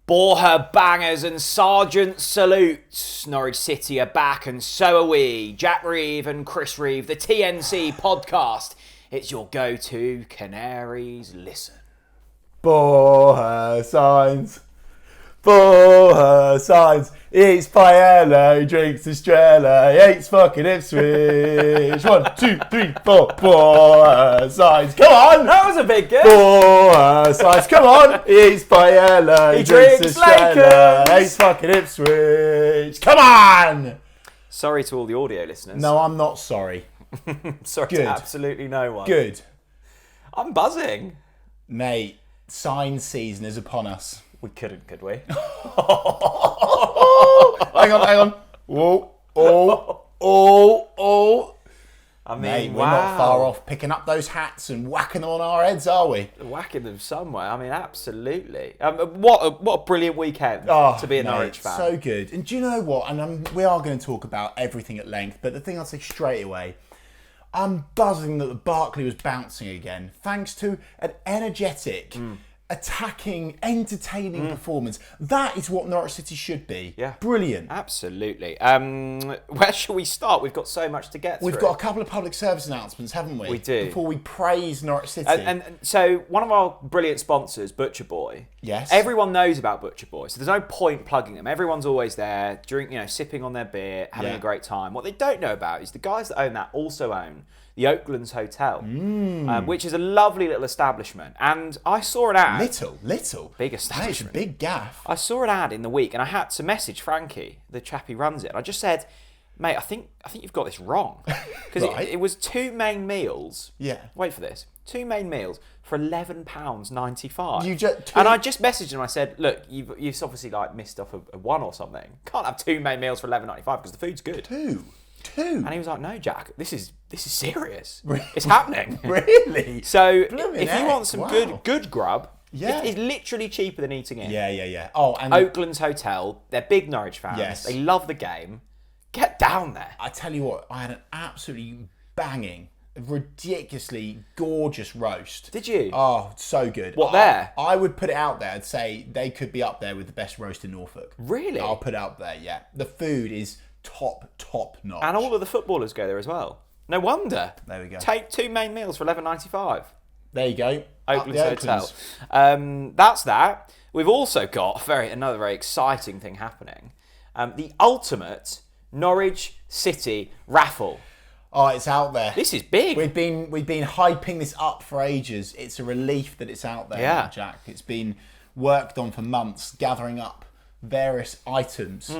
Borja bangers and Sargent salutes. Norwich City are back and so are we. Jack Reeve and Chris Reeve, the TNC podcast. It's your go-to Canaries listen. Borja Sainz. Borja Sainz. Eats paella, he drinks Estrella, he hates fucking Ipswich. 1, 2, 3, 4. Borja Sainz. Come on! That was a big guess. Borja Sainz. Come on! He eats paella, He drinks Estrella, Lakers. hates fucking Ipswich. Come on! Sorry to all the audio listeners. No, I'm not sorry. Sorry Good. to absolutely no one. Good. I'm buzzing. Mate, sign season is upon us. We couldn't, could we? Hang on. Whoa, oh. I mean, Mate, we're wow. not far off picking up those hats and whacking them on our heads, are we? Whacking them somewhere. I mean, absolutely. What a brilliant weekend to be a Norwich fan. So good. And do you know what? And we are going to talk about everything at length, but the thing I'll say straight away, I'm buzzing that the Barkley was bouncing again, thanks to an energetic, attacking, entertaining performance. That is what Norwich City should be. Yeah. Brilliant. Absolutely. Where shall we start? We've got so much to get through. We've got a couple of public service announcements, haven't we? We do. Before we praise Norwich City. And so one of our brilliant sponsors, Butcher Boy. Yes. Everyone knows about Butcher Boy, so there's no point plugging them. Everyone's always there, sipping on their beer, having a great time. What they don't know about is the guys that own that also own the Oaklands Hotel, which is a lovely little establishment. And I saw an ad. Little. Big Mate, it's a establishment. big gaff. I saw an ad in the week, and I had to message Frankie, the chap who runs it. And I just said, mate, I think you've got this wrong. Because Right. it was 2 main meals. Yeah. Wait for this. 2 main meals for £11.95. You And I just messaged him. I said, look, you've obviously like missed off a one or something. Can't have 2 main meals for £11.95 because the food's good. Two. And he was like, no, Jack, this is serious. It's happening. Really? So Blooming if you heck, want some wow. good grub, Yeah. it's literally cheaper than eating in. Yeah. Oh, and Oakland's Hotel, they're big Norwich fans. Yes. They love the game. Get down there. I tell you what, I had an absolutely banging, ridiculously gorgeous roast. Did you? Oh, so good. What, there? I would put it out there. I'd say they could be up there with the best roast in Norfolk. Really? I'll put it up there, yeah. The food is top notch. And all of the footballers go there as well. No wonder. There we go. Take 2 main meals for £11.95. There you go. Oakland's Up the Hotel. Oaklands. That's that. We've also got another very exciting thing happening. The ultimate Norwich City raffle. Oh, it's out there. This is big. We've been hyping this up for ages. It's a relief that it's out there, Yeah. now, Jack. It's been worked on for months, gathering up various items.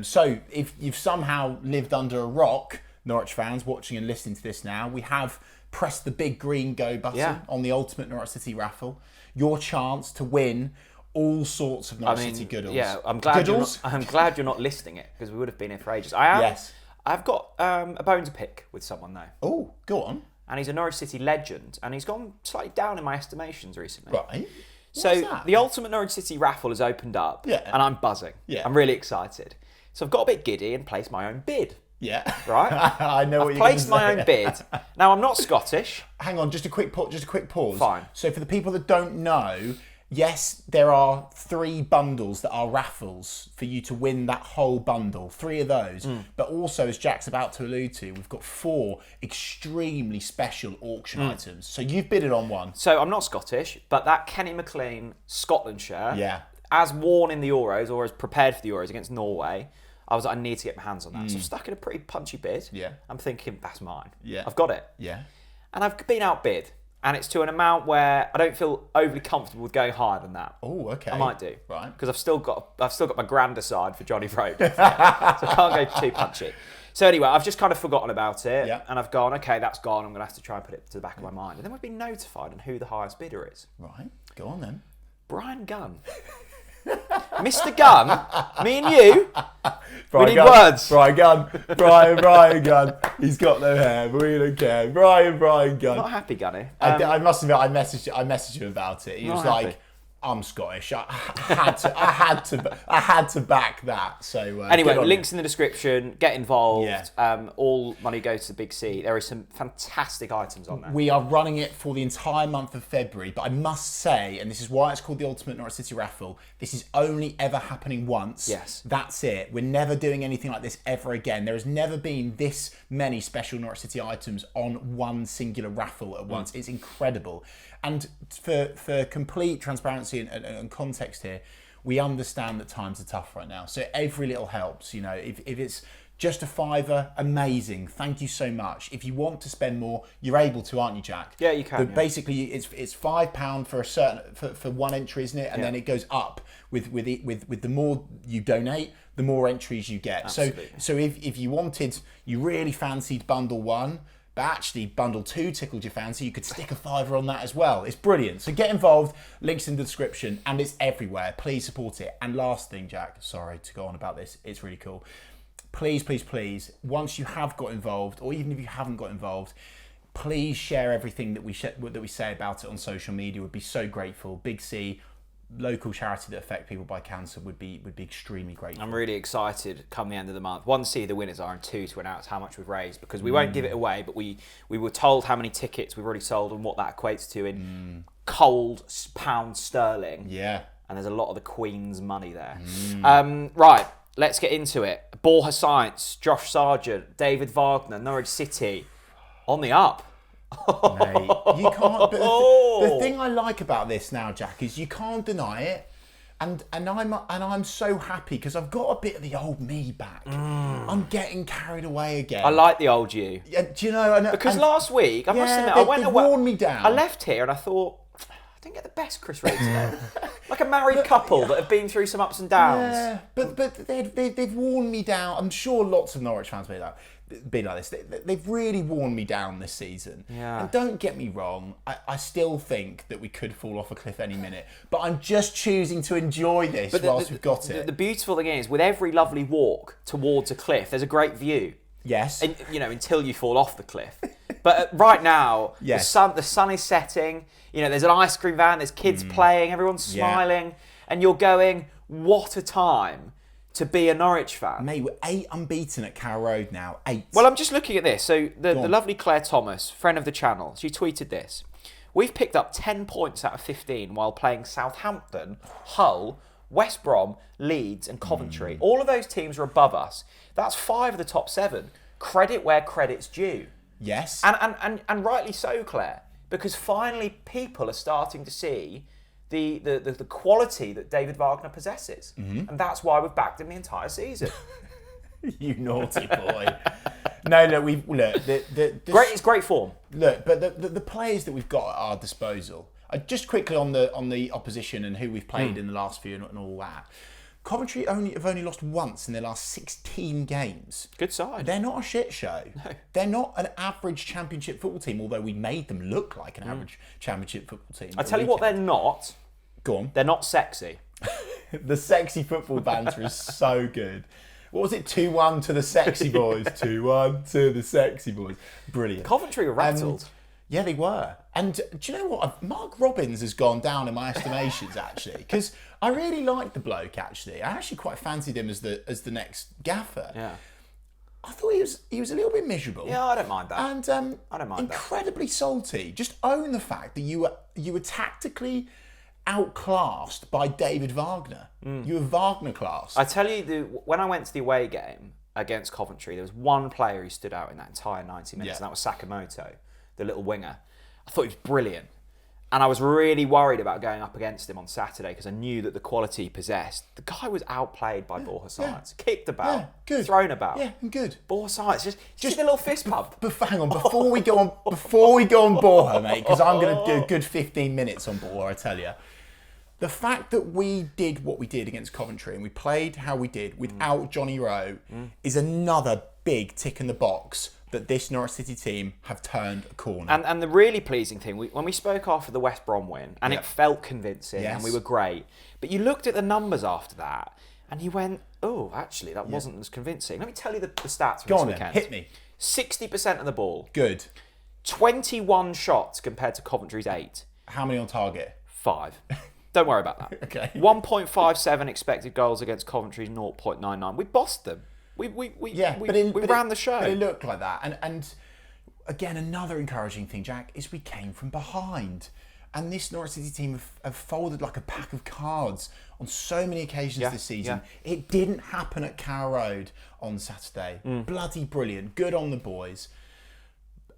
So if you've somehow lived under a rock, Norwich fans watching and listening to this now, we have pressed the big green go button on the ultimate Norwich City raffle. Your chance to win all sorts of Norwich City goodles. Yeah, I'm glad Goodles? you're not listing it because we would have been here for ages. I've got a bone to pick with someone though. Oh, go on. And he's a Norwich City legend, and he's gone slightly down in my estimations recently. Right. So What's that? the ultimate Norwich City raffle has opened up, Yeah. and I'm buzzing. Yeah. I'm really excited. So I've got a bit giddy and placed my own bid. Yeah. Right? I know what I've you're going to placed my say. own bid. Now I'm not Scottish. Hang on, just a quick pause. Fine. So for the people that don't know, yes, there are 3 bundles that are raffles for you to win that whole bundle. 3 of those. But also, as Jack's about to allude to, we've got 4 extremely special auction items. So you've bidded on one. So I'm not Scottish, but that Kenny McLean Scotland shirt, Yeah. as worn in the Euros or as prepared for the Euros against Norway, I was like, I need to get my hands on that. So I've stuck in a pretty punchy bid. Yeah. I'm thinking, that's mine. Yeah. I've got it. Yeah. And I've been outbid. And it's to an amount where I don't feel overly comfortable with going higher than that. Oh, okay. I might do. Right. Because I've still got my grander side for Johnny Vrogue. So I can't go too punchy. So anyway, I've just kind of forgotten about it. Yeah. And I've gone, okay, that's gone. I'm going to have to try and put it to the back of my mind. And then we've been notified on who the highest bidder is. Right. Go on then. Brian Gunn. Mr. Gunn, me and you, we need Gunn. words. Brian Gunn. He's got no hair, but we don't care. Brian Gunn. Not happy, Gunny. I must admit, I messaged him about it. He was Not like, happy. I'm Scottish. I had to back that. So anyway, links in the description. Get involved. Yeah. All money goes to the Big C. There is some fantastic items on there. We are running it for the entire month of February, but I must say, and this is why it's called the Ultimate Norwich City Raffle, this is only ever happening once. Yes. That's it. We're never doing anything like this ever again. There has never been this many special Norwich City items on one singular raffle at once. It's incredible. And for complete transparency and context here, we understand that times are tough right now. So every little helps. If it's just a £5, amazing. Thank you so much. If you want to spend more, you're able to, aren't you, Jack? Yeah, you can. But basically, it's £5 for a certain for one entry, isn't it? And then it goes up with the more you donate, the more entries you get. Absolutely. So if you really fancied bundle 1. But actually, bundle 2 tickled your fancy, you could stick a £5 on that as well. It's brilliant. So get involved, links in the description, and it's everywhere. Please support it. And last thing, Jack, sorry to go on about this, it's really cool. Please, please, please, once you have got involved, or even if you haven't got involved, please share everything that we say about it on social media. We'd be so grateful. Big C, local charity that affect people by cancer, would be extremely grateful. I'm really excited come the end of the month. 1, to see who the winners are, and 2, to announce how much we've raised, because we won't give it away, but we were told how many tickets we've already sold and what that equates to in cold pound sterling. Yeah. And there's a lot of the Queen's money there. Right, let's get into it. Borja Sainz, Josh Sargent, David Wagner, Norwich City, on the up. Mate, you can't. But the thing I like about this now, Jack, is you can't deny it, and I'm so happy because I've got a bit of the old me back. I'm getting carried away again. I like the old you. Yeah, do you know? Because last week, I must admit, they worn me down. I left here and I thought, I didn't get the best Chris rating today. Like a married couple that have been through some ups and downs. Yeah, but they've worn me down. I'm sure lots of Norwich fans be like this. They've really worn me down this season. Yeah. And don't get me wrong, I still think that we could fall off a cliff any minute. But I'm just choosing to enjoy this whilst we've got it. The beautiful thing is, with every lovely walk towards a cliff, there's a great view. Yes. And, until you fall off the cliff. But right now, yes. the sun is setting. There's an ice cream van, there's kids playing, everyone's smiling. And you're going, what a time to be a Norwich fan. Mate, we're 8 unbeaten at Carrow Road now. 8. Well, I'm just looking at this. So the lovely Claire Thomas, friend of the channel, she tweeted this. We've picked up 10 points out of 15 while playing Southampton, Hull, West Brom, Leeds and Coventry. All of those teams are above us. That's 5 of the top 7. Credit where credit's due. Yes. And rightly so, Claire, because finally people are starting to see the quality that David Wagner possesses. And that's why we've backed him the entire season. You naughty boy. No, It's great form. Look, but the players that we've got at our disposal. Just quickly on the opposition and who we've played in the last few and all that. Coventry have only lost once in their last 16 games. Good side. They're not a shit show. No. They're not an average championship football team, although we made them look like an average championship football team. I tell you what they're not. Go on. They're not sexy. The sexy football banter is so good. What was it? 2-1 to the sexy boys. 2-1 to the sexy boys. Brilliant. Coventry were rattled. Yeah, they were. And do you know what? Mark Robbins has gone down in my estimations, actually, because I really liked the bloke, actually. I actually quite fancied him as the next gaffer. Yeah. I thought he was a little bit miserable. Yeah, I don't mind that. And I don't mind incredibly salty. Just own the fact that you were tactically outclassed by David Wagner. You were Wagner class. I tell you, when I went to the away game against Coventry, there was one player who stood out in that entire 90 minutes, and that was Sakamoto, the little winger. I thought he was brilliant. And I was really worried about going up against him on Saturday because I knew that the quality he possessed. The guy was outplayed by Borja Sainz. Kicked about, thrown about. Yeah, and good. Borja Sainz, just a little fist pump. But hang on, before we go on Borja, mate, because I'm going to do a good 15 minutes on Borja, I tell you. The fact that we did what we did against Coventry and we played how we did without Johnny Rowe is another big tick in the box that this Norwich City team have turned a corner. And the really pleasing thing, when we spoke after the West Brom win, and it felt convincing, and we were great, but you looked at the numbers after that, and you went, oh, actually, that wasn't as convincing. Let me tell you the stats from this weekend. Hit me. 60% of the ball. Good. 21 shots compared to Coventry's 8. How many on target? 5. Don't worry about that. Okay. 1.57 expected goals against Coventry's 0.99. We bossed them. We ran the show. But it looked like that. And again, another encouraging thing, Jack, is we came from behind. And this Norwich City team have folded like a pack of cards on so many occasions this season. Yeah. It didn't happen at Carrow Road on Saturday. Bloody brilliant. Good on the boys.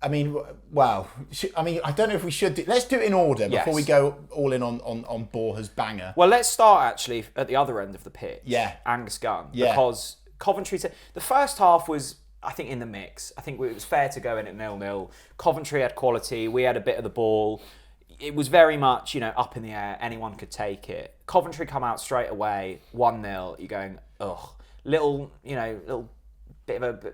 I mean, wow. I don't know if we should do... Let's do it in order before we go all in on Borja's banger. Well, let's start actually at the other end of the pitch. Yeah. Angus Gunn. Yeah. Because Coventry... The first half was, I think, in the mix. I think it was fair to go in at 0-0. Coventry had quality. We had a bit of the ball. It was very much, up in the air. Anyone could take it. Coventry come out straight away, 1-0. You're going, ugh. Little bit of a...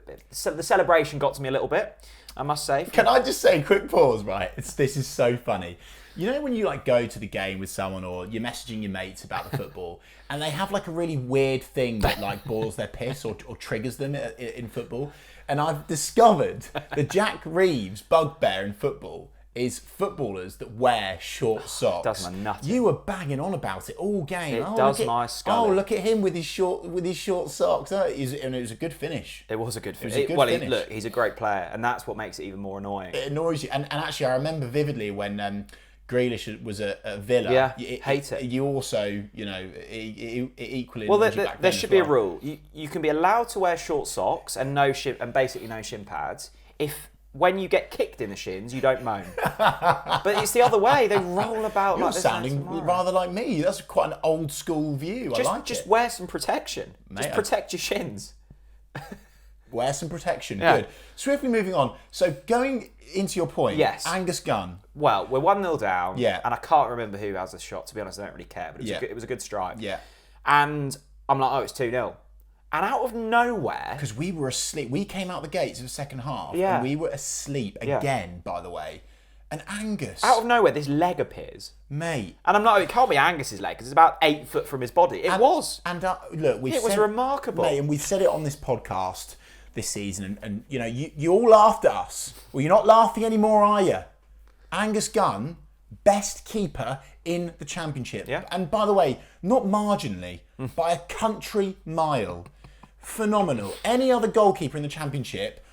The celebration got to me a little bit, I must say. Can I just say, quick pause, right? This is so funny. You know when you go to the game with someone or you're messaging your mates about the football and they have a really weird thing that boils their piss or triggers them in football? And I've discovered the Jack Reeves bugbear in football is footballers that wear short socks. Does my nothing. You were banging on about it all game. It does my skull. Oh, look at him with his short socks. Oh, and it was a good finish. It was a good finish. Finish. Look, he's a great player, and that's what makes it even more annoying. It annoys you. And actually, I remember vividly when Grealish was at Villa. Yeah, hate it. You also, it equally. Well, there should be a rule. You can be allowed to wear short socks and basically no shin pads if. When you get kicked in the shins, you don't moan. But it's the other way. They roll about You're like this. Sounding rather like me. That's quite an old school view. Just wear some protection. Mate, just protect your shins. Wear some protection. Yeah. Good. Swiftly moving on. So going into your point, yes. Angus Gunn. Well, we're 1-0 down. Yeah. And I can't remember who has the shot. To be honest, I don't really care. But it was a good strike. Yeah. And I'm like, oh, it's 2-0. And out of nowhere... Because we were asleep. We came out the gates of the second half. Yeah. And we were asleep again, by the way. And Angus... Out of nowhere, this leg appears. Mate. And I'm not... It can't be Angus's leg, because it's about 8 foot from his body. It was. And look, it was remarkable. Mate, and we've said it on this podcast this season. And you all laughed at us. Well, you're not laughing anymore, are you? Angus Gunn, best keeper in the Championship. Yeah. And by the way, not marginally, by a country mile. Phenomenal. Any other goalkeeper in the Championship,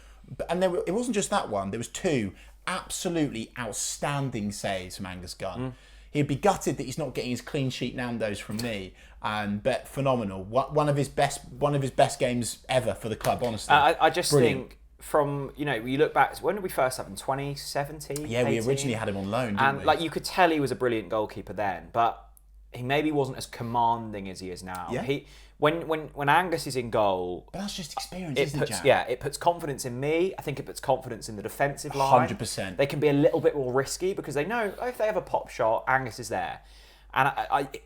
and it wasn't just that one, there was 2 absolutely outstanding saves from Angus Gunn. He'd be gutted that he's not getting his clean sheet Nando's from me, but phenomenal. One of his best games ever for the club, honestly. I just Brilliant. think from, you look back, when did we first have him? 2017? Yeah, 18? We originally had him on loan, didn't we? And you could tell he was a brilliant goalkeeper then, but he maybe wasn't as commanding as he is now. Yeah. When Angus is in goal... But that's just experience, isn't it, Jack? Yeah, it puts confidence in me. I think it puts confidence in the defensive line. 100%. They can be a little bit more risky because they know if they have a pop shot, Angus is there. And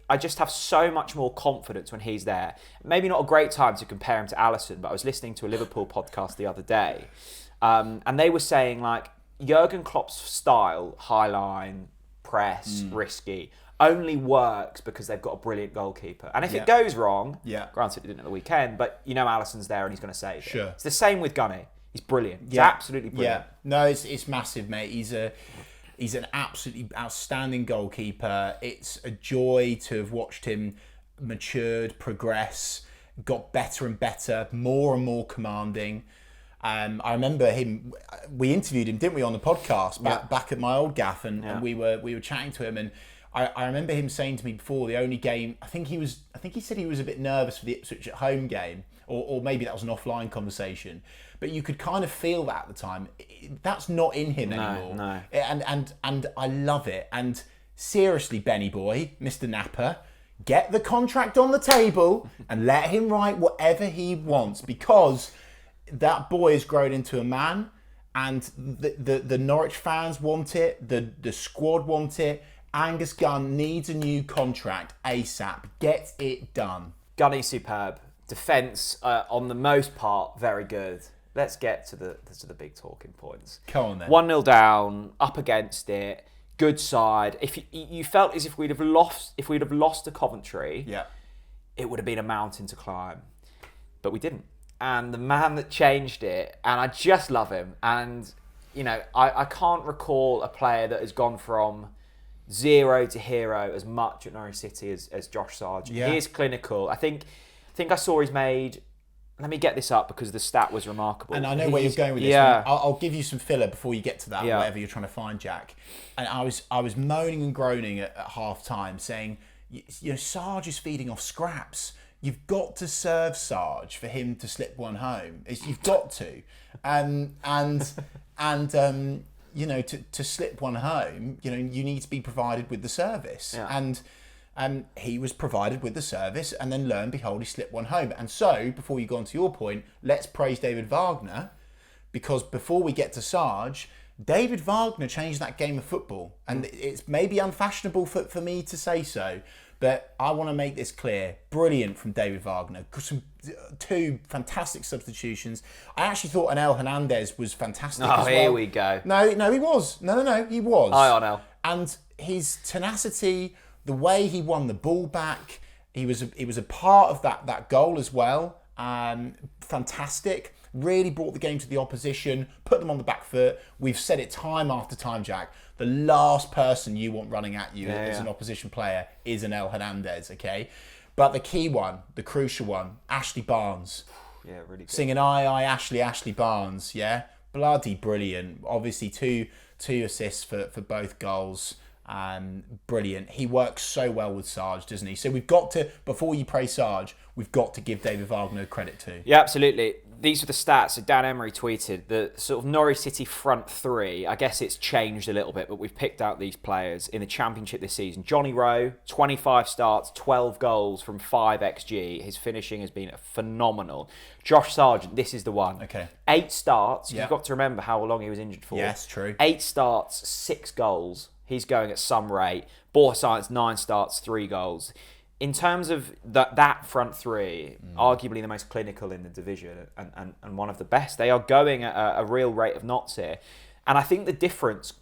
I just have so much more confidence when he's there. Maybe not a great time to compare him to Alisson, but I was listening to a Liverpool podcast the other day. And they were saying, Jurgen Klopp's style, high line, press, risky... only works because they've got a brilliant goalkeeper. And if it goes wrong, granted it didn't at the weekend, but Alisson's there and he's going to save it. Sure. It's the same with Gunny. He's brilliant. He's absolutely brilliant. Yeah. No, it's massive, mate. He's an absolutely outstanding goalkeeper. It's a joy to have watched him matured, progress, got better and better, more and more commanding. I remember him. We interviewed him, didn't we, on the podcast back at my old gaff, and we were chatting to him, and I remember him saying to me before the only game. I think he said he was a bit nervous for the Ipswich at home game, or maybe that was an offline conversation. But you could kind of feel that at the time. That's not in him anymore. No. And I love it. And seriously, Benny boy, Mr. Napper, get the contract on the table and let him write whatever he wants, because that boy has grown into a man, and the Norwich fans want it, the squad want it. Angus Gunn needs a new contract ASAP. Get it done. Gunny's superb. Defence, on the most part, very good. Let's get to the big talking points. Come on then. 1-0 down, up against it, good side. If you felt as if we'd have lost to Coventry, it would have been a mountain to climb, but we didn't. And the man that changed it, and I just love him. And I can't recall a player that has gone from zero to hero as much at Norwich City as Josh Sargent. Yeah. He is clinical. I think I saw he's made. Let me get this up because the stat was remarkable. And I know where you're going with this. Yeah. I'll give you some filler before you get to that, Yeah. whatever you're trying to find, Jack. And I was moaning and groaning at half time, saying, Sarge is feeding off scraps. You've got to serve Sarge for him to slip one home. You've got to, and to slip one home, you need to be provided with the service. Yeah. And he was provided with the service, and then lo and behold, he slipped one home. And so, before you go on to your point, let's praise David Wagner, because before we get to Sarge, David Wagner changed that game of football. And it's maybe unfashionable for me to say so, but I want to make this clear. Brilliant from David Wagner. Two fantastic substitutions. I actually thought Anel Hernandez was fantastic as well. Here we go. No, he was. No, he was. Aye, Anel. And his tenacity, the way he won the ball back, he was a part of that goal as well. Fantastic. Really brought the game to the opposition, put them on the back foot. We've said it time after time, Jack. The last person you want running at you as an opposition player is an El Hernandez, okay? But the key one, the crucial one, Ashley Barnes. Yeah, really good. Singing aye, Ashley Barnes, yeah? Bloody brilliant. Obviously, two assists for both goals. Brilliant. He works so well with Sarge, doesn't he? So we've got to, before you praise Sarge, we've got to give David Wagner credit too. Yeah, absolutely. These are the stats. So Dan Emery tweeted the sort of Norwich City front three. I guess it's changed a little bit, but we've picked out these players in the Championship this season. Johnny Rowe, 25 starts, 12 goals from 5 XG. His finishing has been phenomenal. Josh Sargent, this is the one. Okay. 8 starts. Yeah. You've got to remember how long he was injured for. Yes, true. 8 starts, 6 goals. He's going at some rate. Borja Sainz, 9 starts, 3 goals. In terms of that front three, arguably the most clinical in the division and one of the best. They are going at a real rate of knots here. And I think the difference,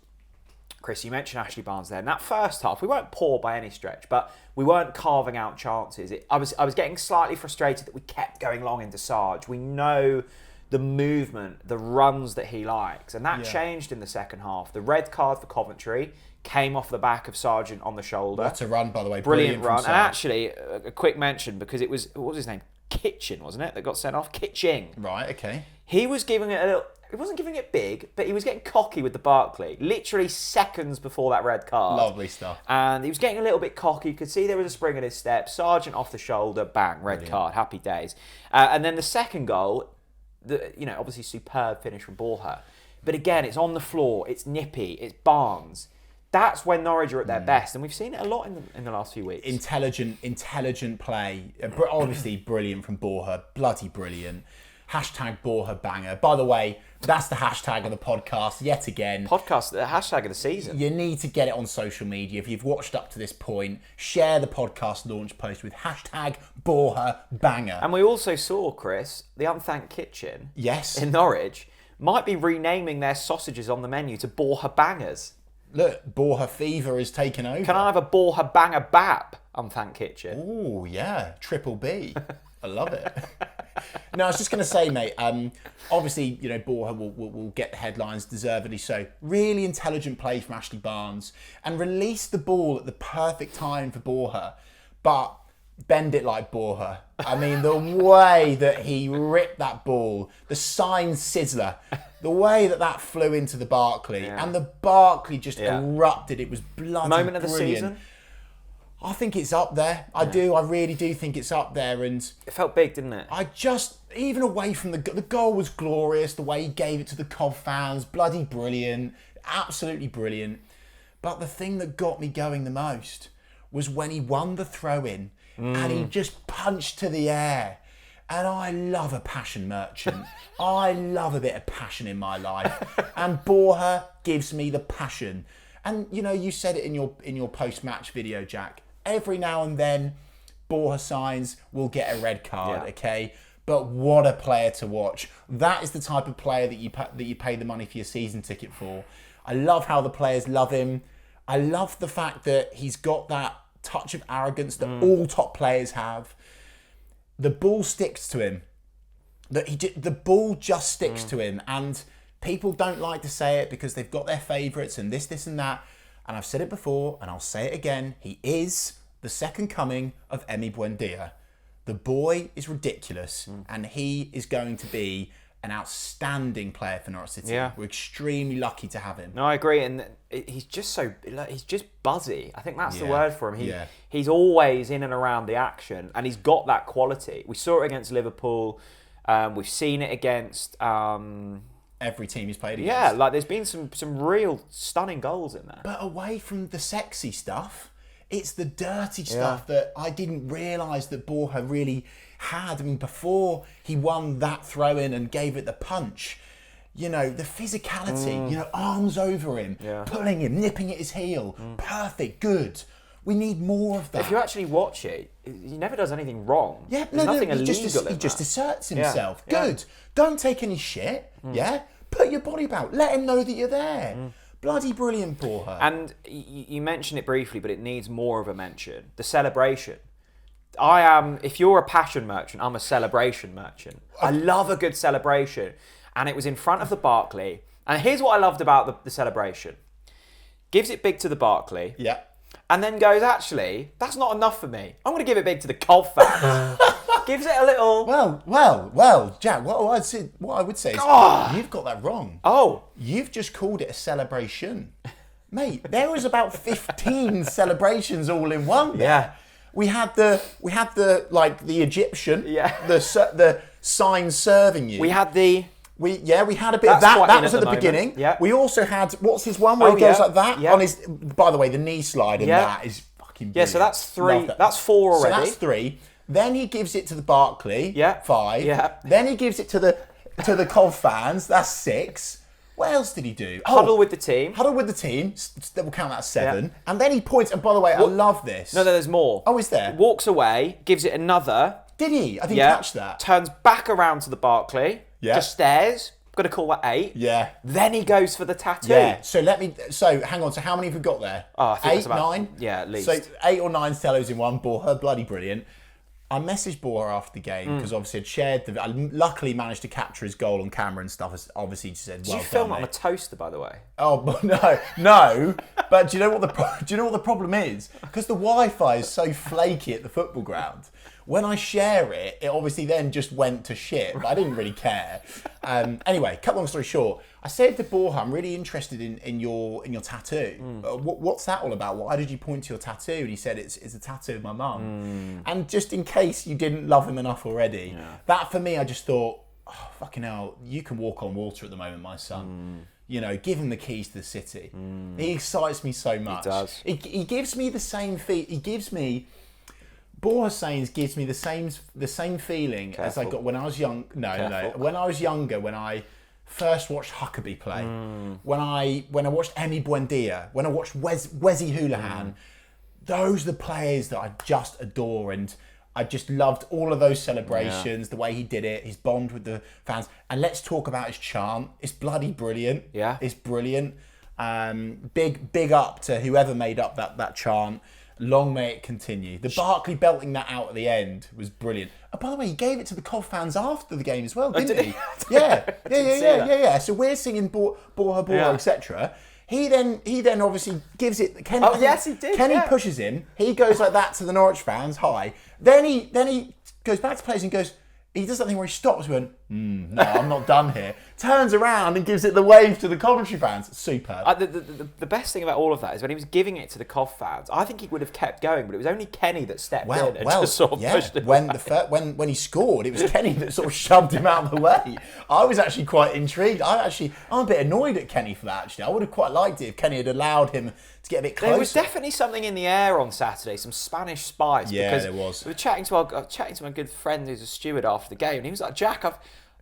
Chris, you mentioned Ashley Barnes there. In that first half, we weren't poor by any stretch, but we weren't carving out chances. I was getting slightly frustrated that we kept going long into Sarge. We know the movement, the runs that he likes. And that changed in the second half. The red card for Coventry came off the back of Sargent on the shoulder. What a run, by the way. Brilliant run. And And actually, a quick mention, because it was, what was his name? Kitchen, wasn't it? That got sent off? Kitching. Right, okay. He was giving it a little... He wasn't giving it big, but he was getting cocky with the Barkley. Literally seconds before that red card. Lovely stuff. And he was getting a little bit cocky. You could see there was a spring in his step. Sargent off the shoulder. Bang. Red card. Happy days. And then the second goal, obviously superb finish from Borja. But again, it's on the floor. It's nippy. It's Barnes. That's when Norwich are at their best, and we've seen it a lot in the last few weeks. Intelligent play. Obviously brilliant from Borja. Bloody brilliant. Hashtag Borja banger. By the way, that's the hashtag of the podcast yet again. The hashtag of the season. You need to get it on social media. If you've watched up to this point, share the podcast launch post with hashtag Borja banger. And we also saw, Chris, the Unthanked Kitchen in Norwich might be renaming their sausages on the menu to Borja Bangers. Look, Borja fever is taken over. Can I have a Borja Banger Bap, Unthanked Kitchen? Oh, yeah. Triple B. I love it. No, I was just going to say, mate, obviously, Borja will get the headlines, deservedly so. Really intelligent play from Ashley Barnes and released the ball at the perfect time for Borja, but bend it like Borja. I mean, the way that he ripped that ball, the sign sizzler, the way that flew into the Barkley, and the Barkley just erupted. It was bloody Moment of the brilliant. season? I think it's up there. I do. I really do think it's up there. And it felt big, didn't it? Even away from the goal was glorious. The way he gave it to the Cov fans, bloody brilliant. Absolutely brilliant. But the thing that got me going the most was when he won the throw-in and he just punched to the air. And I love a passion merchant. I love a bit of passion in my life. And Borja gives me the passion. And, you said it in your post-match video, Jack. Every now and then, Borja Sainz will get a red card, okay? But what a player to watch. That is the type of player that you pay the money for your season ticket for. I love how the players love him. I love the fact that he's got that touch of arrogance that all top players have. The ball sticks to him. The ball just sticks to him. And people don't like to say it because they've got their favourites and this and that. and I've said it before, and I'll say it again, he is the second coming of Emi Buendia. The boy is ridiculous, and he is going to be an outstanding player for Norwich City. Yeah. We're extremely lucky to have him. No, I agree, and he's just he's just buzzy. I think that's the Yeah. word for him. He's always in and around the action, and he's got that quality. We saw it against Liverpool. We've seen it against Every team he's played against. yeah. Like there's been some real stunning goals in there. But away from the sexy stuff, it's the dirty stuff that I didn't realise that Borja really had. I mean, before he won that throw-in and gave it the punch, you know, the physicality, you know, arms over him, pulling him, nipping at his heel. Perfect, good. We need more of that. If you actually watch it, he never does anything wrong. Yeah, There's nothing he illegal he in just that. asserts himself. Yeah. Good. Don't take any shit, yeah? Put your body about. Let him know that you're there. Bloody brilliant, Borja. And you mentioned it briefly, but it needs more of a mention. The celebration. I am, if you're a passion merchant, I'm a celebration merchant. I love a good celebration. And it was in front of the Barclay. And here's what I loved about the celebration. Gives it big to the Barclay. Yeah. And then goes, actually, that's not enough for me. I'm going to give it big to the Cov fans. Gives it a little... Well, Jack, what I would say is you've got that wrong. Oh. You've just called it a celebration. Mate, there was about 15 celebrations all in one there. Yeah. We had the Egyptian, Yeah. the sign serving you. We had the... We had a bit of That's that. quite That in was at at the the moment. beginning. Yeah. We also had what's his one where he goes like that on his. By the way, the knee slide and that is fucking brilliant. Yeah, so that's three. Love that. That's four already. So that's 3. Then he gives it to the Barclay. Yeah. 5. Yeah. Then he gives it to the Cov fans. That's 6. What else did he do? Huddle with the team. Huddle with the team. We'll count that as 7. Yeah. And then he points. And by the way, I love this. No, there's more. Oh, is there? Walks away, gives it another. Did he? I didn't catch that. Turns back around to the Barclay. Yeah. Just stares. Got to call that 8. Yeah. Then he goes for the tattoo. Yeah. So hang on. So how many have we got there? Oh, I think 8, it's about 9? Yeah, at least. So 8 or 9 cellos in one. Borja, bloody brilliant. I messaged Borja after the game because obviously I'd shared I luckily managed to capture his goal on camera and stuff. Obviously, he said, "Well Did you film done, it on a mate." toaster, by the way? Oh but no. But do you know what the problem is? Because the Wi-Fi is so flaky at the football ground. When I share it, it obviously then just went to shit. But I didn't really care. Anyway, cut long story short, I said to Borja, "I'm really interested in your tattoo. What's that all about? Why did you point to your tattoo?" And he said, "It's a tattoo of my mum." And just in case you didn't love him enough already, that for me, I just thought, oh, fucking hell, you can walk on water at the moment, my son. You know, give him the keys to the city. He excites me so much. He does. He gives me the same Borja Sainz gives me the same feeling as I got when I was young. No. When I was younger, when I first watched Huckabee play, when I watched Emi Buendia, when I watched Wesi Houlihan, those are the players that I just adore, and I just loved all of those celebrations, the way he did it, his bond with the fans. And let's talk about his chant. It's bloody brilliant. Yeah. It's brilliant. Big up to whoever made up that chant. Long may it continue. The Barclay belting that out at the end was brilliant. Oh, by the way, he gave it to the Cov fans after the game as well, didn't he? Yeah. So we're singing Borja, etc. He then obviously gives it. Kenny, yes, he did. Kenny pushes him. He goes like that to the Norwich fans. Hi. Then he goes back to players and goes. He does that thing where he stops. Went, no, I'm not done here. Turns around and gives it the wave to the Coventry fans. Superb. The best thing about all of that is when he was giving it to the Cov fans, I think he would have kept going, but it was only Kenny that stepped in and just sort of pushed him away. When he scored, it was Kenny that sort of shoved him out of the way. I was actually quite intrigued. I'm a bit annoyed at Kenny for that, actually. I would have quite liked it if Kenny had allowed him to get a bit closer. There was definitely something in the air on Saturday, some Spanish spice. Yeah, because there was. We were chatting to my good friend who's a steward after the game, and he was like, "Jack,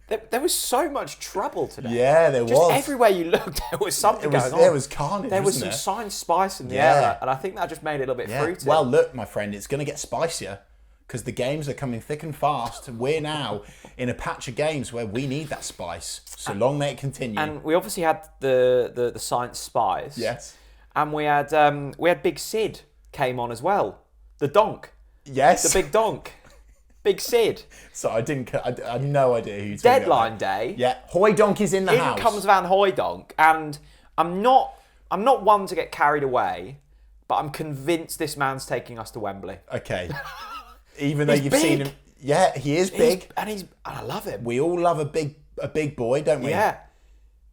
there was so much trouble today. Yeah, there was. Just everywhere you looked, there was something going on. There was carnage, There was wasn't some there? science spice in the air, and I think that just made it a little bit fruity. Well, look, my friend, it's going to get spicier because the games are coming thick and fast. And we're now in a patch of games where we need that spice. So long may it continue. And we obviously had the science spice. Yes. And we had Big Sid came on as well. The donk. Yes. The big donk. Big Sid. So I had no idea who you're talking Deadline about. day. Yeah. Hoy Donk is in the house. In comes Van Hooijdonk, and I'm not I'm not one to get carried away, but I'm convinced this man's taking us to Wembley. Okay. Even though you've big. seen him, yeah, he is big, and I love him. We all love a big boy, don't we?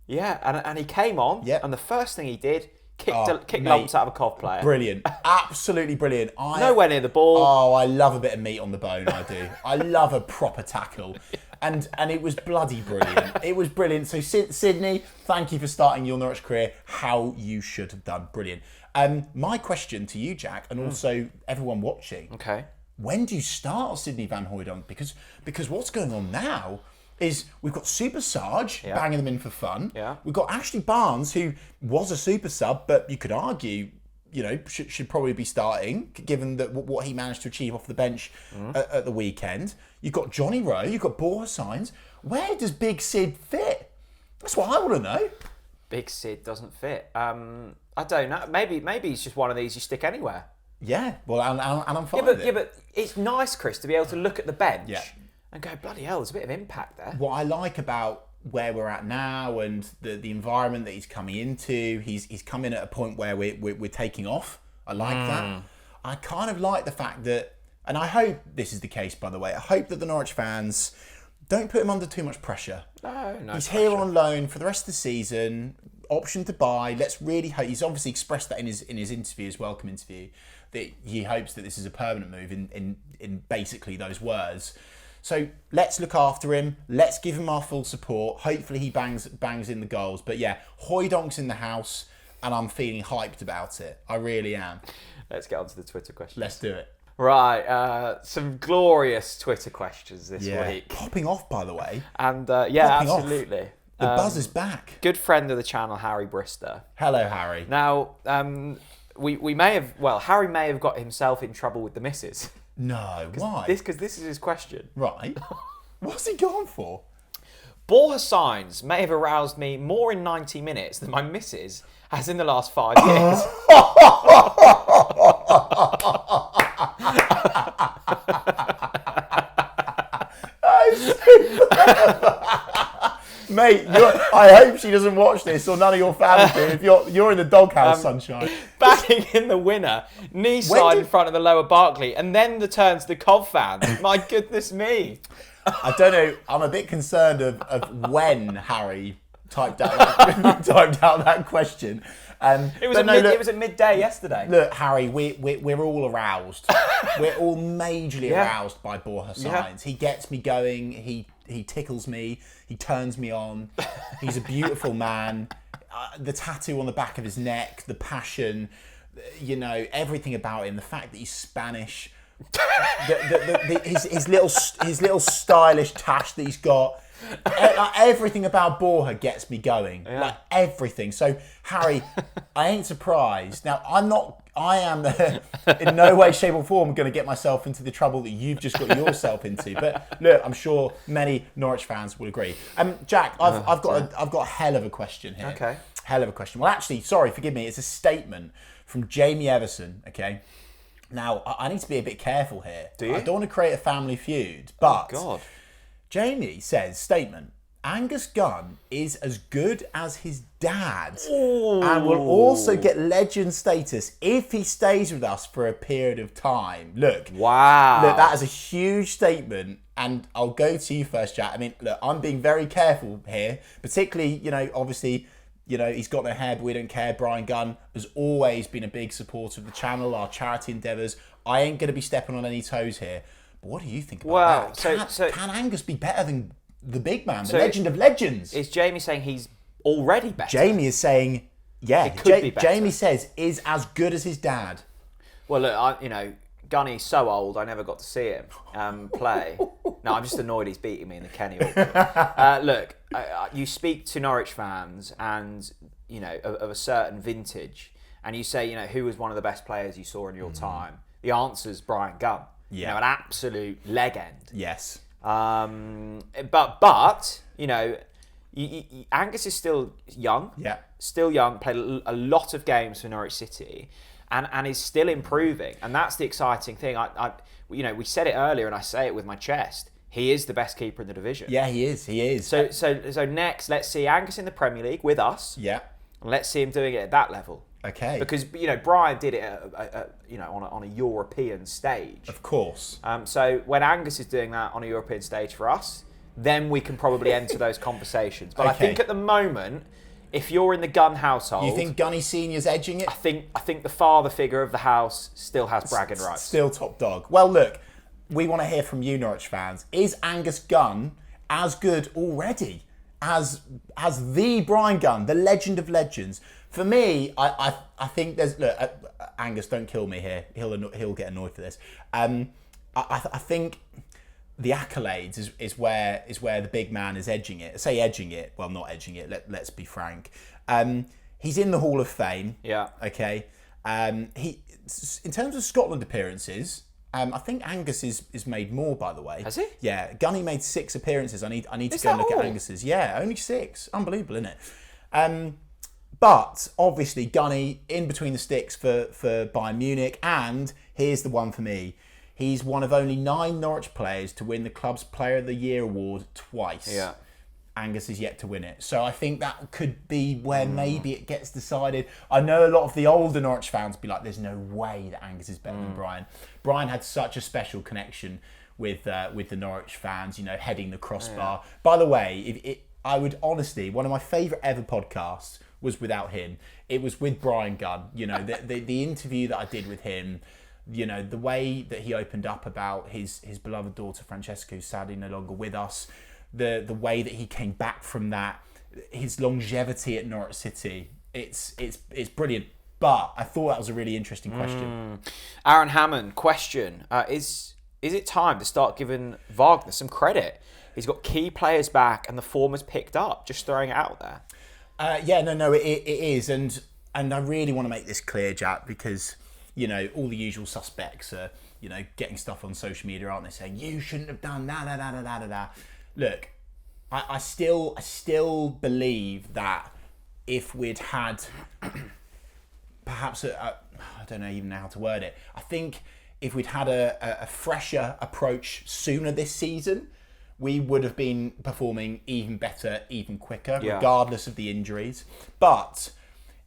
Yeah, and he came on, and the first thing he did, kicked lumps out of a Cov player. Brilliant, absolutely brilliant. Nowhere near the ball. Oh, I love a bit of meat on the bone. I do. I love a proper tackle, and it was bloody brilliant. It was brilliant. So Sydney, thank you for starting your Norwich career how you should have done. Brilliant. My question to you, Jack, and also everyone watching. Okay. When do you start Sydney Van Hooijdonk? Because what's going on now is we've got Super Sarge banging them in for fun. Yeah. We've got Ashley Barnes, who was a super sub, but you could argue, should probably be starting, given that what he managed to achieve off the bench at the weekend. You've got Johnny Rowe, you've got Borja Sainz. Where does Big Sid fit? That's what I want to know. Big Sid doesn't fit. I don't know. Maybe he's just one of these you stick anywhere. Yeah, well, and I'm fine with it. Yeah, but it's nice, Chris, to be able to look at the bench and go, bloody hell, there's a bit of impact there. What I like about where we're at now and the environment that he's coming into, he's coming at a point where we're taking off. I like that. I kind of like the fact that, and I hope this is the case, by the way, I hope that the Norwich fans don't put him under too much pressure. No He's pressure. here on loan for the rest of the season, option to buy. Let's really hope, he's obviously expressed that in his interview, his welcome interview, that he hopes that this is a permanent move in basically those words. So let's look after him. Let's give him our full support. Hopefully he bangs in the goals. But yeah, Hooijdonk's in the house and I'm feeling hyped about it. I really am. Let's get on to the Twitter questions. Let's do it. Right, some glorious Twitter questions this week. Popping off, by the way. And Popping absolutely. Off. The buzz is back. Good friend of the channel, Harry Brister. Hello, Harry. Now, we may have, Harry may have got himself in trouble with the missus. No, why? Because this is his question. Right. What's he gone for? Borja Sainz may have aroused me more in 90 minutes than my missus has in the last 5 years. Mate, I hope she doesn't watch this, or none of your fans do. If you're in the doghouse, sunshine. Backing in the winner, knee slide in front of the lower Barkley, and then the turn to the Cov fans. My goodness me. I don't know. I'm a bit concerned of when Harry typed out that question. It was at midday yesterday. Look, Harry, we're all aroused. We're all majorly aroused by Borja Sainz. Yeah. He gets me going. He tickles me. He turns me on. He's a beautiful man. The tattoo on the back of his neck, the passion, everything about him. The fact that he's Spanish, his little stylish tash that he's got. Everything about Borja gets me going. Yeah. Like everything. So Harry, I ain't surprised. Now I am in no way, shape or form going to get myself into the trouble that you've just got yourself into. But look, I'm sure many Norwich fans will agree. Jack, I've got a hell of a question here. Okay. Hell of a question. Well, actually, sorry, forgive me. It's a statement from Jamie Everson. Okay. Now I need to be a bit careful here. Do you? I don't want to create a family feud, but. Oh, God. Jamie says, statement, Angus Gunn is as good as his dad and will also get legend status if he stays with us for a period of time. Look, that is a huge statement, and I'll go to you first, Jack. I mean, look, I'm being very careful here, particularly, obviously, he's got no hair, but we don't care. Brian Gunn has always been a big supporter of the channel, our charity endeavours. I ain't going to be stepping on any toes here. What do you think about that? Can Angus be better than the big man, the legend of legends? Is Jamie saying he's already better? Jamie is saying, it could be better. Jamie says is as good as his dad. Well, look, Gunny's so old, I never got to see him play. No, I'm just annoyed he's beating me in the Kenny auction. Look, you speak to Norwich fans and, of a certain vintage, and you say, who was one of the best players you saw in your time? The answer's Brian Gunn. Yeah. An absolute leg end. Yes. But Angus is still young. Yeah. Still young. Played a lot of games for Norwich City, and is still improving. And that's the exciting thing. We said it earlier, and I say it with my chest. He is the best keeper in the division. Yeah, he is. He is. So next, let's see Angus in the Premier League with us. Yeah. Let's see him doing it at that level. Okay. Because, Brian did it on a European stage. Of course. So when Angus is doing that on a European stage for us, then we can probably enter those conversations. But I think at the moment, if you're in the Gunn household... You think Gunny Senior's edging it? I think the father figure of the house still has bragging rights. Still top dog. Well, look, we want to hear from you, Norwich fans. Is Angus Gunn as good already as the Brian Gunn, the legend of legends? For me, I think there's... Look, Angus, don't kill me here. He'll get annoyed for this. I think the accolades is where the big man is edging it. I say edging it. Well, not edging it. Let's be frank. He's in the Hall of Fame. Yeah. Okay. He, in terms of Scotland appearances, I think Angus is made more, by the way. Has he? Yeah. Gunny made 6 appearances. I need to go and look at Angus's. Yeah, only 6. Unbelievable, isn't it? But obviously Gunny in between the sticks for Bayern Munich, and here's the one for me. He's one of only 9 Norwich players to win the club's Player of the Year award twice. Yeah. Angus is yet to win it. So I think that could be where maybe it gets decided. I know a lot of the older Norwich fans be like, there's no way that Angus is better than Brian. Brian had such a special connection with the Norwich fans, heading the crossbar. Yeah. By the way, I would honestly, one of my favourite ever podcasts was without him. It was with Brian Gunn. The interview that I did with him, the way that he opened up about his beloved daughter Francesca, who's sadly no longer with us, the way that he came back from that, his longevity at Norwich City, it's brilliant. But I thought that was a really interesting question. Aaron Hammond, question: Is it time to start giving Wagner some credit? He's got key players back, and the form has picked up. Just throwing it out there. It is, and I really want to make this clear, Jack, because all the usual suspects are getting stuff on social media, aren't they? Saying you shouldn't have done that. Look, I still believe that if we'd had perhaps I don't even know how to word it. I think if we'd had a fresher approach sooner this season, we would have been performing even better, even quicker, regardless of the injuries. But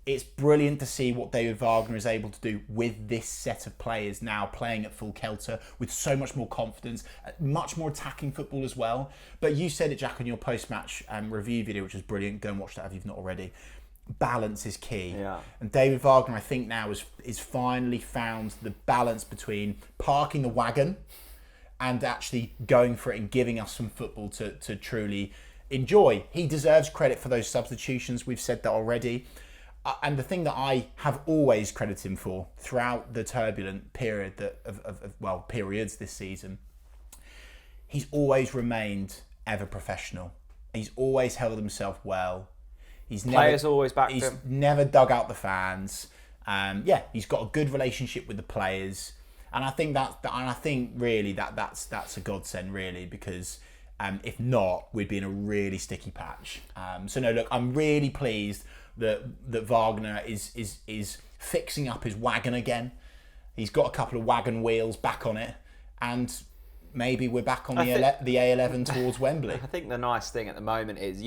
it's brilliant to see what David Wagner is able to do with this set of players now playing at full kelter with so much more confidence, much more attacking football as well. But you said it, Jack, on your post-match review video, which was brilliant. Go and watch that if you've not already. Balance is key. Yeah. And David Wagner, I think now, is finally found the balance between parking the wagon and actually going for it and giving us some football to truly enjoy. He deserves credit for those substitutions. We've said that already. And the thing that I have always credited him for throughout the turbulent period periods this season, he's always remained ever professional. He's always held himself well. Players always backed him. He's never dug out the fans. He's got a good relationship with the players. And I think that's a godsend, really, because if not, we'd be in a really sticky patch. I'm really pleased that Wagner is fixing up his wagon again. He's got a couple of wagon wheels back on it, and maybe we're back on the A11 towards Wembley. I think the nice thing at the moment is,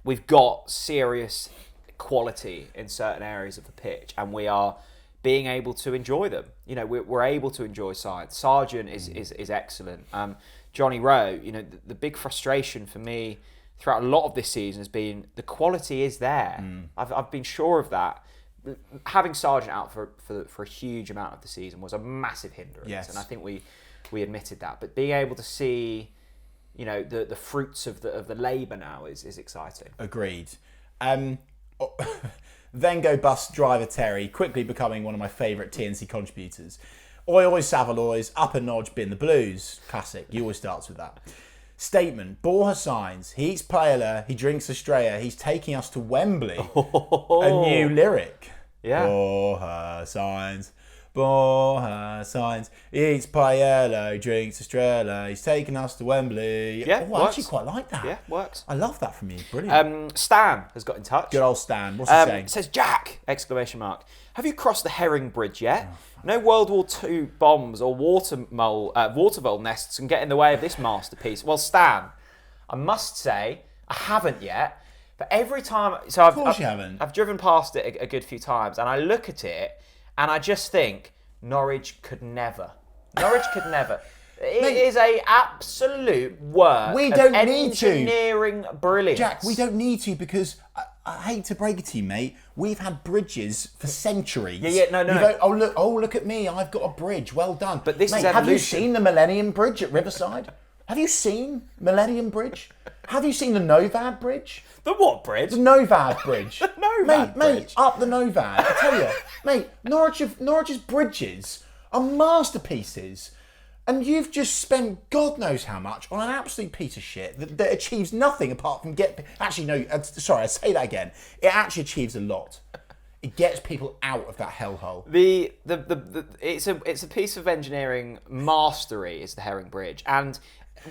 we've got serious quality in certain areas of the pitch, and we are being able to enjoy them. We're able to enjoy sides. Sargent is excellent. Johnny Rowe, the big frustration for me throughout a lot of this season has been the quality is there. I've been sure of that. Having Sargent out for a huge amount of the season was a massive hindrance, yes. And I think we admitted that. But being able to see, the fruits of the labour now is exciting. Agreed. Then go bus driver Terry, quickly becoming one of my favourite TNC contributors. Oi, oi, Savaloys, up a nodge, bin the blues. Classic, he always starts with that. Statement, Borja Sainz, he eats paella, he drinks Estrella, he's taking us to Wembley. A new lyric. Yeah. Borja Sainz, he eats paella, he drinks Estrella, he's taking us to Wembley. Yeah, I actually quite like that. Yeah, works. I love that from you, brilliant. Stan has got in touch. Good old Stan, what's he saying? It says, Jack, ! Have you crossed the Herring Bridge yet? No World War II bombs or water vole nests can get in the way of this masterpiece. Well, Stan, I must say, I haven't yet, But every time, so Of course you haven't. I've driven past it a good few times, and I look at it, and I just think Norwich could never. Norwich could never. It is a absolute work We don't of need to. engineering brilliance. Jack, we don't need to because I hate to break it to you, mate. We've had bridges for centuries. No. Look at me. I've got a bridge. Well done. But this mate, is have you evolution. seen the Millennium Bridge at Riverside? Have you seen Millennium Bridge? Have you seen the Novad Bridge? The what bridge? The Novad Bridge. Novad mate, Bridge. up the Novad. I tell you, mate, Norwich's bridges are masterpieces. And you've just spent God knows how much on an absolute piece of shit that achieves nothing apart from Actually, no. Sorry, I say that again. It actually achieves a lot. It gets people out of that hellhole. It's a piece of engineering mastery. Is the Herring Bridge, and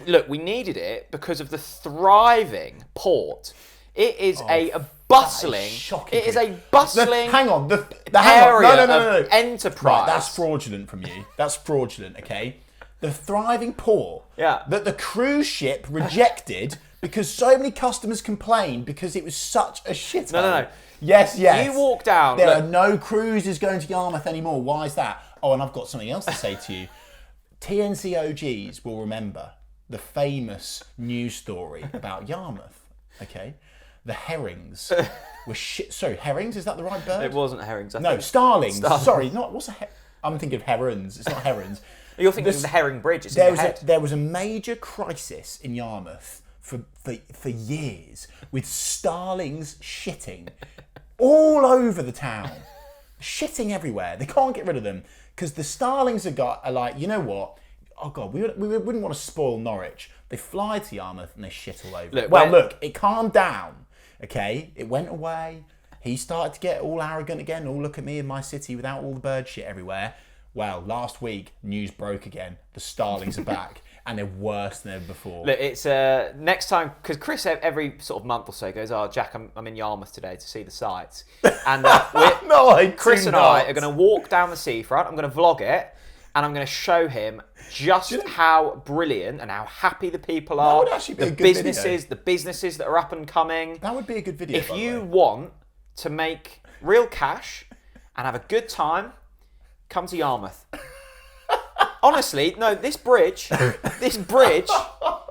look, we needed it because of the thriving port. It is a bustling. Shocking. It is a bustling. Hang on. The area No. of enterprise. Right, that's fraudulent from you. That's fraudulent. Okay. The thriving port that the cruise ship rejected because so many customers complained because it was such a shit. No. Yes. You walk down. There are no cruises going to Yarmouth anymore. Why is that? Oh, and I've got something else to say to you. TNC OGs will remember the famous news story about Yarmouth. Okay, the herrings were shit. Sorry, herrings? Is that the right bird? It wasn't herrings. No, starlings. Sorry, not what's a. I'm thinking of herons. It's not herons. You're thinking of the Herring Bridge. It's in your head. There was a major crisis in Yarmouth for years with starlings shitting all over the town, shitting everywhere. They can't get rid of them because the starlings are like, you know what? Oh God, we wouldn't want to spoil Norwich. They fly to Yarmouth and they shit all over. Look, it calmed down. Okay, it went away. He started to get all arrogant again. Oh, look at me in my city without all the bird shit everywhere. Well, last week, news broke again. The starlings are back, and they're worse than ever before. Look, it's next time, because Chris every sort of month or so goes, oh, Jack, I'm in Yarmouth today to see the sights. And Chris and I are going to walk down the seafront. I'm going to vlog it, and I'm going to show him just how brilliant and how happy the people are. That would actually be a good video. The businesses that are up and coming. That would be a good video. If you want to make real cash and have a good time, come to Yarmouth. Honestly, no, this bridge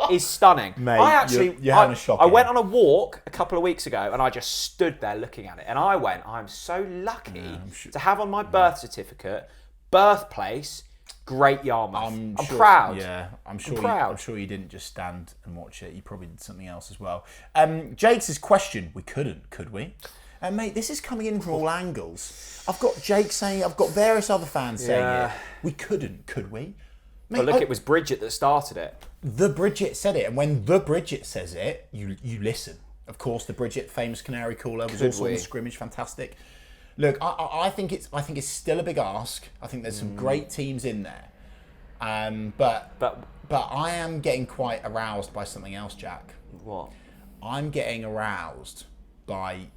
is stunning. Mate, you're having a shock. I went on a walk a couple of weeks ago and I just stood there looking at it. And I went, I'm so lucky to have on my birth certificate, birthplace, Great Yarmouth. I'm proud. Yeah, I'm proud. I'm sure you didn't just stand and watch it. You probably did something else as well. Jake's question, we couldn't, could we? And mate, this is coming in from all angles. I've got Jake saying it. I've got various other fans saying it. We couldn't, could we? Mate, but look, it was Bridget that started it. The Bridget said it, and when the Bridget says it, you listen. Of course, the Bridget, famous canary caller, was also on the scrimmage. Fantastic. Look, I think it's still a big ask. I think there's some great teams in there, but I am getting quite aroused by something else, Jack. What? I'm getting aroused by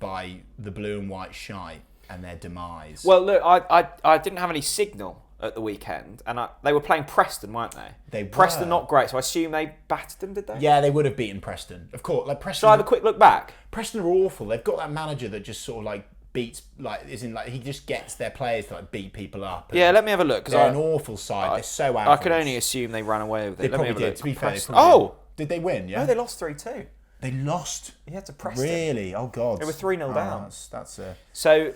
the blue and white shite and their demise. Well, look, I didn't have any signal at the weekend, and they were playing Preston, weren't they? Preston not great, so I assume they battered them, did they? Yeah, they would have beaten Preston, of course. Like Preston. Shall I have a quick look back? Preston are awful. They've got that manager that just sort of like beats, he just gets their players to like beat people up. Yeah, let me have a look. They're an awful side. They're so average. I can only assume they ran away with it. They probably did. To be fair, did they win? Yeah. No, they lost 3-2. They lost. Yeah, to Preston. Really? Oh God. They were 3-0 down. That's a. So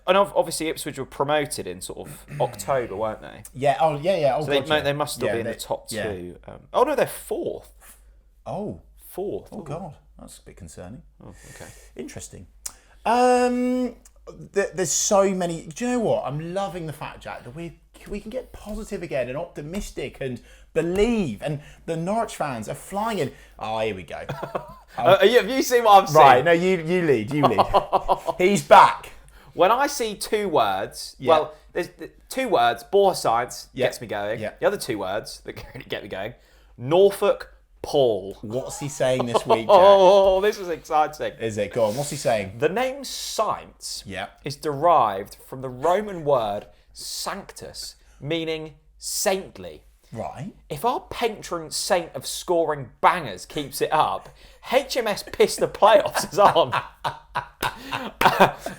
and obviously Ipswich were promoted in sort of October, weren't they? Yeah. Oh yeah. Oh, so they must still be in the top two. Oh no, they're fourth. Oh. Fourth. Oh God, that's a bit concerning. Oh, okay. Interesting. There's so many. Do you know what? I'm loving the fact, Jack, that we can get positive again and optimistic and believe. And the Norwich fans are flying in. Oh, here we go. Have you seen what I've seen? Right. No, you lead. You lead. He's back. When I see two words, well, there's two words. Borja Sainz gets me going. Yeah. The other two words that get me going: Norfolk Paul. What's he saying this week, Jack? Oh, this is exciting. Is it? Go on. What's he saying? The name Sainz is derived from the Roman word sanctus, meaning saintly. Right. If our patron saint of scoring bangers keeps it up, HMS Piss the Playoffs is on.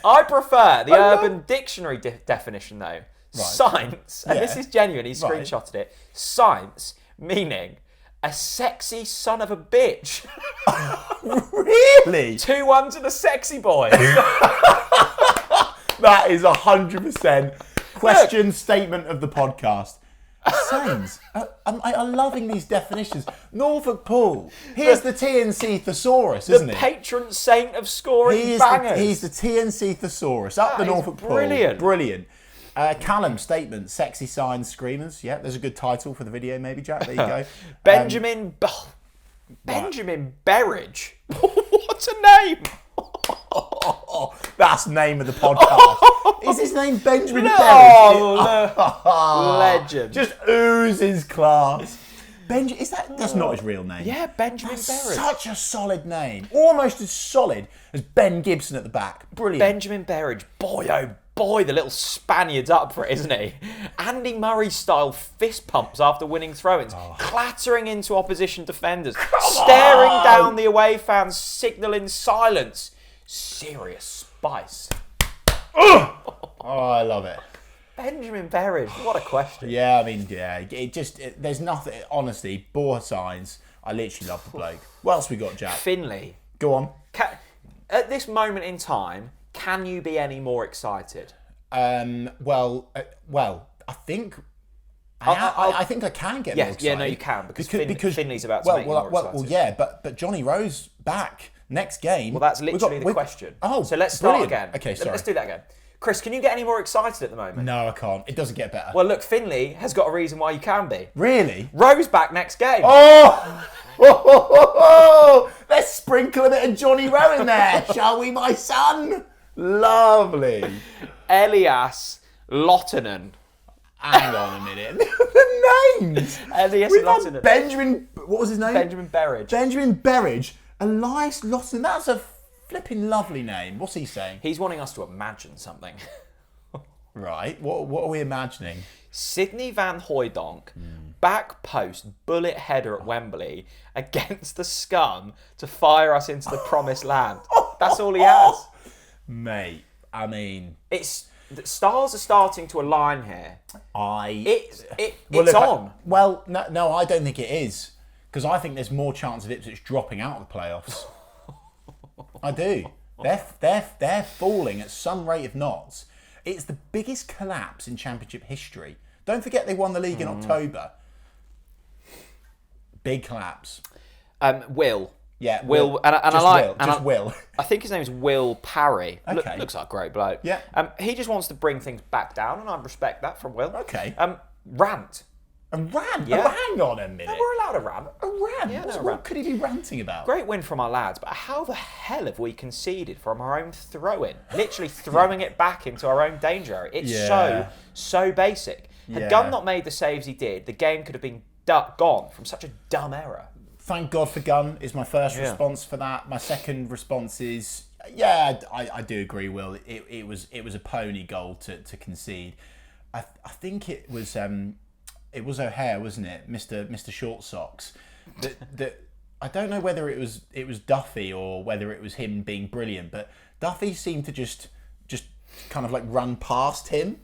I prefer the Urban Dictionary definition, though. Right. Science, and this is genuine, he screenshotted it. Science, meaning a sexy son of a bitch. Really? 2-1 to the sexy boys. That is 100% question statement of the podcast. Sainz, I'm loving these definitions. Norfolk Pool. Here's the TNC thesaurus, isn't it? The patron saint of scoring bangers. He's the TNC thesaurus. Up the Norfolk Pool. Brilliant. Callum statement, sexy signs, screamers. Yeah, there's a good title for the video, maybe, Jack. There you go. Benjamin Berridge. What a name! That's the name of the podcast. Is his name Benjamin Berridge? Legend. Just oozes class. That's not his real name. Yeah, Benjamin Berridge. Such a solid name. Almost as solid as Ben Gibson at the back. Brilliant. Benjamin Berridge. Boy, oh boy, the little Spaniard's up for it, isn't he? Andy Murray-style fist pumps after winning throw-ins, clattering into opposition defenders, staring down the away fans, signalling silence. Serious spice. Oh, I love it. Benjamin Berridge, what a question. Yeah, I mean, there's nothing, honestly, Borja Sainz, I literally love the bloke. What else we got, Jack? Finley. Go on. At this moment in time, can you be any more excited? Well, I think I think I can get more excited. Yeah, no, you can, because Finley's about to make you more excited. Well, yeah, but Johnny Rose back next game. Well, that's literally the question. Oh, so let's start brilliant. again. Okay, sorry. Let's do that again. Chris, can you get any more excited at the moment? No, I can't. It doesn't get better. Well, look, Finley has got a reason why you can be. Really? Rose back next game. Oh! Let's sprinkle a bit of Johnny Rowe in there, shall we, my son? Lovely. Elias Lottinen. Hang on a minute. The names. Elias Lottinen. Benjamin. What was his name? Benjamin Berridge. Benjamin Berridge. Elias Lottinen. That's a flipping lovely name. What's he saying? He's wanting us to imagine something. Right. What are we imagining? Sidney Van Hooijdonk, back post, bullet header at Wembley against the scum to fire us into the promised land. That's all he has. Mate, I mean... The stars are starting to align here. It's on. No, I don't think it is. Because I think there's more chance of Ipswich dropping out of the playoffs. I do. They're falling at some rate of knots. It's the biggest collapse in Championship history. Don't forget they won the league in October. Big collapse. Will. Yeah, Will. Will. I think his name is Will Parry. Okay. Looks like a great bloke. Yeah. He just wants to bring things back down, and I respect that from Will. Okay. Rant. A rant? Yeah. Oh, hang on a minute. No, we're allowed a rant. A rant? Yeah, What could he be ranting about? Great win from our lads, but how the hell have we conceded from our own throw-in? Literally throwing it back into our own danger area. It's so basic. Had Gunn not made the saves he did, the game could have been gone from such a dumb error. Thank God for Gunn is my first response for that. My second response is, I do agree, Will. It was a pony goal to concede. I think it was O'Hare, wasn't it, Mr. Short Socks? That I don't know whether it was Duffy or whether it was him being brilliant, but Duffy seemed to just kind of like run past him.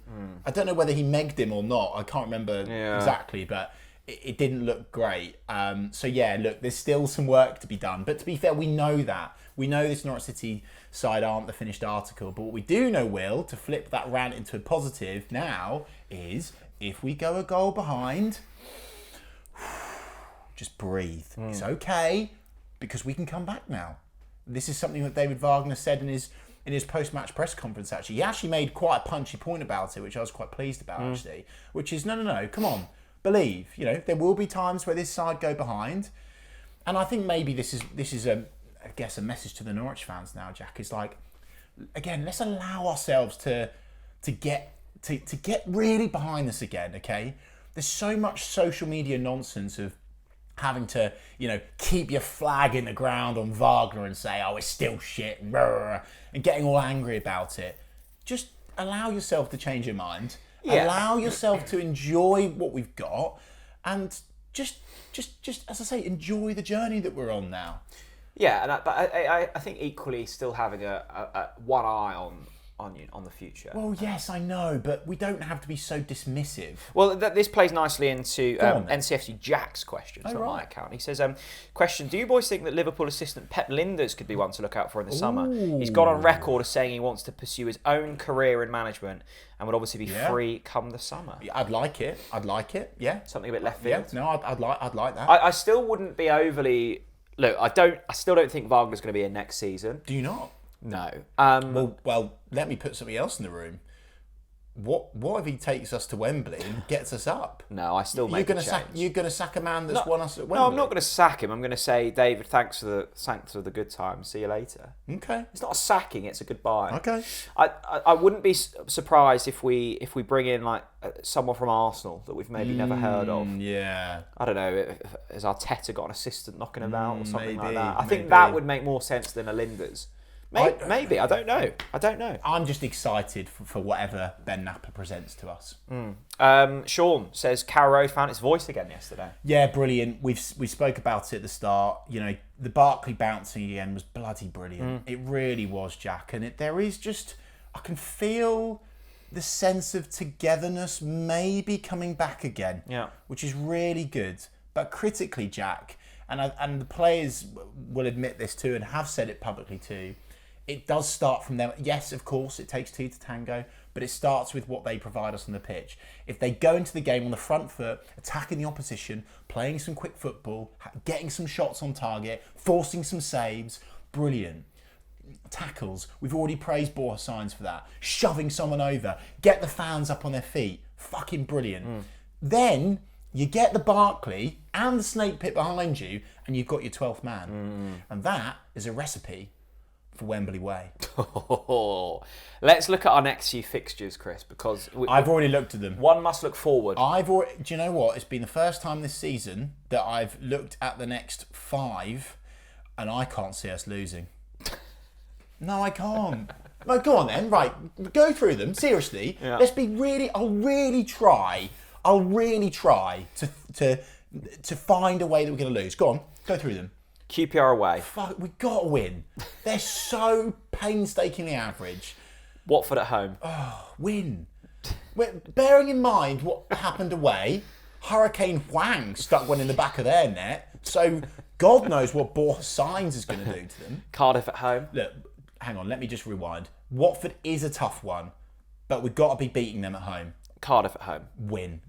I don't know whether he megged him or not. I can't remember exactly, but it didn't look great. Look, there's still some work to be done. But to be fair, we know that. We know this Norwich City side aren't the finished article. But what we do know, Will, to flip that rant into a positive now, is if we go a goal behind, just breathe. It's okay, because we can come back now. This is something that David Wagner said in his post-match press conference, actually. He actually made quite a punchy point about it, which I was quite pleased about, actually. Which is, no, come on. Believe, there will be times where this side go behind, and I think maybe this is a message to the Norwich fans now, Jack. Is like, again, let's allow ourselves to get really behind this again. Okay, there's so much social media nonsense of having to keep your flag in the ground on Wagner and say, oh, it's still shit, and getting all angry about it. Just allow yourself to change your mind. Yeah. Allow yourself to enjoy what we've got, and just as I say, enjoy the journey that we're on now. Yeah, but I think equally still having a one eye on the future. Well, yes, I know, but we don't have to be so dismissive. Well, this plays nicely into NCFC Jack's questions on my account. He says, question, do you boys think that Liverpool assistant Pep Lijnders could be one to look out for in the summer? He's gone on record as saying he wants to pursue his own career in management and would obviously be free come the summer. I'd like it, yeah. Something a bit left field. Yeah, no, I'd like that. I still wouldn't be overly... Look, I still don't think Wagner's going to be in next season. Do you not? No. Well, let me put something else in the room. What if he takes us to Wembley and gets us up? No, I still make a change. You're going to sack a man that's won us at Wembley? No, I'm not going to sack him. I'm going to say, David, thanks for the good time. See you later. Okay. It's not a sacking, it's a goodbye. Okay. I wouldn't be surprised if we bring in like someone from Arsenal that we've maybe never heard of. Yeah. I don't know, has Arteta got an assistant knocking about or something like that? I maybe. think that would make more sense than a Lijnders. Maybe. I don't know. I'm just excited for whatever Ben Napper presents to us. Sean says Carrow Road found its voice again yesterday. Yeah, brilliant. We spoke about it at the start. You know, the Barkley bouncing again was bloody brilliant. It really was, Jack. And there is just, I can feel the sense of togetherness maybe coming back again. Yeah, which is really good. But critically, Jack, and the players will admit this too and have said it publicly too. It does start from them. Yes, of course, it takes two to tango, but it starts with what they provide us on the pitch. If they go into the game on the front foot, attacking the opposition, playing some quick football, getting some shots on target, forcing some saves, brilliant. Tackles, we've already praised Borja Sainz for that. Shoving someone over, get the fans up on their feet, fucking brilliant. Then you get the Barkley and the snake pit behind you, and you've got your 12th man. And that is a recipe for Wembley Way. Let's look at our next few fixtures, Chris, because I've already looked at them. One must look forward. Do you know what? It's been the first time this season that I've looked at the next 5 and I can't see us losing. No, I can't. No, go on then. Right, go through them. Seriously. Yeah. Let's be really... I'll really try to find a way that we're going to lose. Go on, go through them. QPR away. Fuck, we've got to win. They're so painstakingly average. Watford at home. Win. Bearing in mind what happened away, Hurricane Huang stuck one in the back of their net, so God knows what Borja Sainz is going to do to them. Cardiff at home. Look, hang on, let me just rewind. Watford is a tough one, but we've got to be beating them at home. Cardiff at home. Win.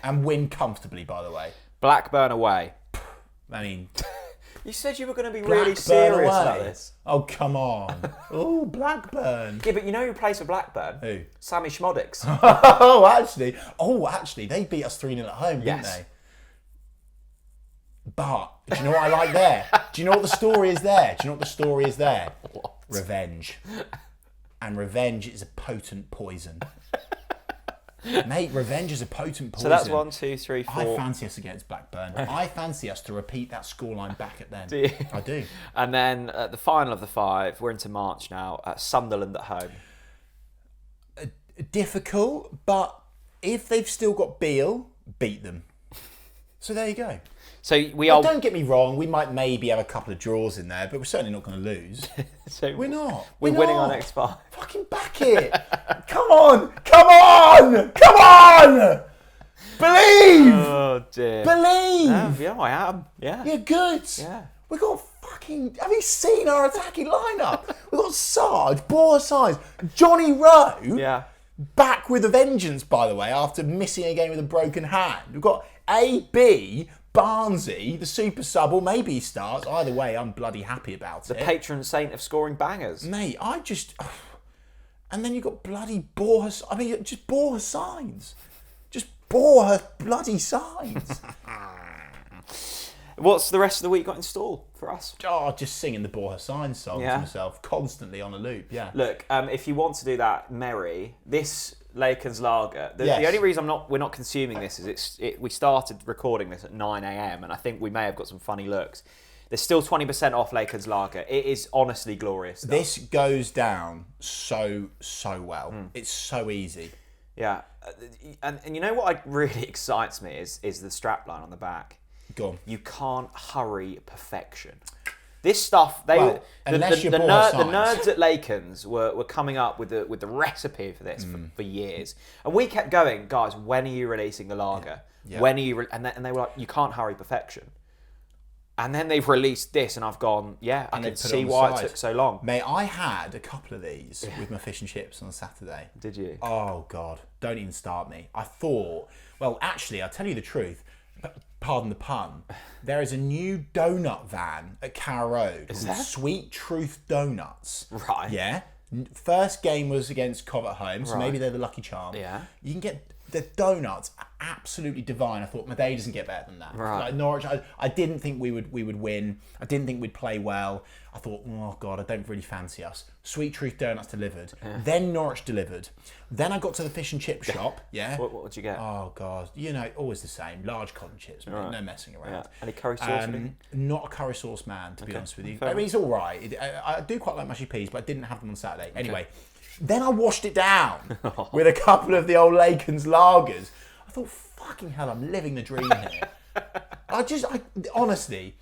And win comfortably, by the way. Blackburn away. I mean... You said you were going to be really serious about this. Oh, come on. Oh, Blackburn. Yeah, but you know who plays for Blackburn? Who? Sammy Schmoddix. Oh, actually, they beat us 3-0 at home, didn't Yes. they? But, do you know what I like there? Do you know what the story is there? What? Revenge. And revenge is a potent poison. Mate, revenge is a potent poison. So that's 1, 2, 3, 4. I fancy us against Blackburn. I fancy us to repeat that scoreline back at them. Do you? I do. And then the final of the 5, we're into March now, Sunderland at home. Difficult, but if they've still got Beale, beat them. So there you go. So don't get me wrong, we might maybe have a couple of draws in there, but we're certainly not going to lose. So we're not. We're winning our next 5. Fucking back it. Come on. Believe. Oh dear. Believe. Yeah, I am. Yeah. You're good. Yeah. We've got fucking... Have you seen our attacking lineup? We've got Sarge, Borja Sainz, Johnny Rowe. Yeah. Back with a vengeance, by the way, after missing a game with a broken hand. We've got AB, Barnsley, the super sub, or maybe he starts. Either way, I'm bloody happy about it. The patron saint of scoring bangers. Mate, I just... And then you've got bloody Borja... I mean, just Borja Sainz. Just Borja bloody Sainz. What's the rest of the week got in store for us? Oh, just singing the Borja Sainz song to myself, constantly on a loop, yeah. Look, if you want to do that merry, this Lakens Lager, the only reason we're not consuming this is we started recording this at 9 a.m. and I think we may have got some funny looks. There's still 20% off Lakens Lager. It is honestly glorious stuff. This goes down so well. It's so easy. Yeah, and you know what really excites me is the strapline on the back. Go on. You can't hurry perfection. This stuff, the nerds at Laken's were coming up with the recipe for this for years, and we kept going, guys. When are you releasing the lager? Yeah. When are you? And they were like, you can't hurry perfection. And then they've released this, and I've gone, I can see why it took so long. Mate, I had a couple of these with my fish and chips on Saturday. Did you? Oh, God. Don't even start me. I thought, well, actually, I'll tell you the truth. Pardon the pun. There is a new donut van at Carrow Road called Sweet Truth Donuts. Right. Yeah. First game was against Cov at home, so maybe they're the lucky charm. Yeah. You can get... The donuts are absolutely divine. I thought my day doesn't get better than that. Right. Like Norwich, I didn't think we would win. I didn't think we'd play well. I thought, oh God, I don't really fancy us. Sweet Truth Donuts delivered. Yeah. Then Norwich delivered. Then I got to the fish and chip shop. Yeah. What did you get? Oh God, always the same. Large cotton chips, right. No messing around. Yeah. Any curry sauce? Not a curry sauce man, to be honest with you. I mean, he's all right. I do quite like mushy peas, but I didn't have them on Saturday. Anyway, then I washed it down with a couple of the old Laken's lagers. I thought, fucking hell, I'm living the dream here. Honestly,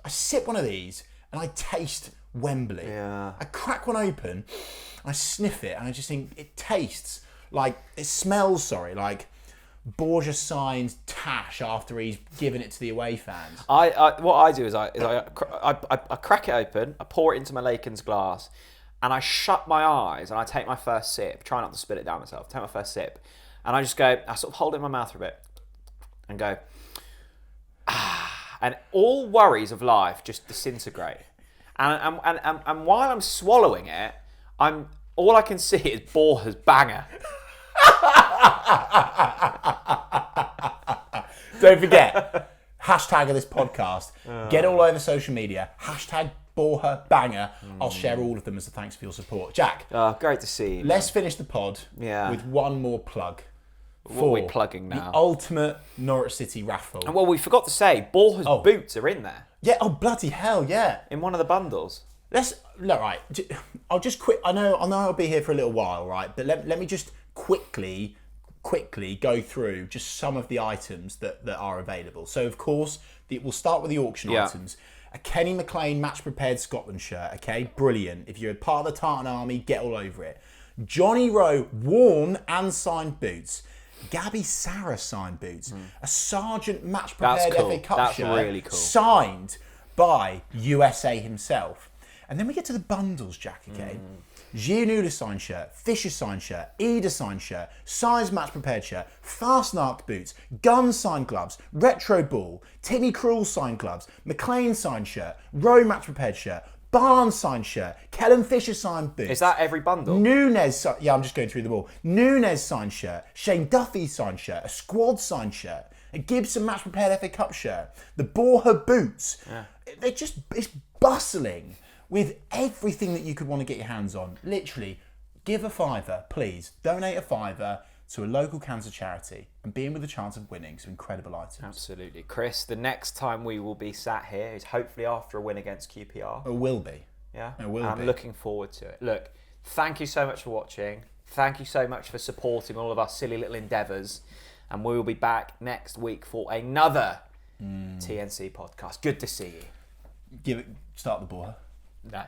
I sip one of these and I taste Wembley. Yeah. I crack one open, I sniff it, and I just think it smells like Borja Sainz tash after he's given it to the away fans. What I do is I crack it open, I pour it into my Laken's glass, and I shut my eyes and I take my first sip, try not to spit it down myself, take my first sip, and I just go, I sort of hold it in my mouth for a bit and go, and all worries of life just disintegrate. And while I'm swallowing it, all I can see is Borja's banger. Don't forget, hashtag of this podcast, get all over social media, hashtag Borja banger. I'll share all of them as a thanks for your support. Jack. Great to see you. Let's finish the pod with one more plug. What are we plugging now? The ultimate Norwich City raffle. And well, we forgot to say, Borja's boots are in there. Yeah, oh bloody hell, yeah. In one of the bundles. I'll just quit. I know I'll be here for a little while, right? But let me just quickly go through just some of the items that are available. So, of course, we'll start with the auction items. A Kenny McLean match prepared Scotland shirt, okay? Brilliant. If you're a part of the Tartan Army, get all over it. Johnny Rowe worn and signed boots. Gabby Sarah signed boots. A Sargent match prepared FA Cup shirt. That's really cool. Signed by USA himself. And then we get to the bundles, Jack, okay? Giannulla signed shirt, Fisher signed shirt, Ida signed shirt, Size match prepared shirt, Fast Narc boots, Gun signed gloves, Retro Ball, Timmy Krul signed gloves, McLean signed shirt, Rowe match prepared shirt, Barnes signed shirt, Kellen Fisher signed boots. Is that every bundle? Nunez, I'm just going through them all. Nunez signed shirt, Shane Duffy signed shirt, a Squad signed shirt, a Gibson match prepared FA Cup shirt, the Borja boots. Yeah. It's bustling with everything that you could want to get your hands on. Literally, give a £5, please. Donate a £5 to a local cancer charity and be in with a chance of winning some incredible items. Absolutely. Chris, the next time we will be sat here is hopefully after a win against QPR. It will be. Yeah? It will be. I'm looking forward to it. Look, thank you so much for watching. Thank you so much for supporting all of our silly little endeavours. And we will be back next week for another TNC podcast. Good to see you. Start the Borja. No.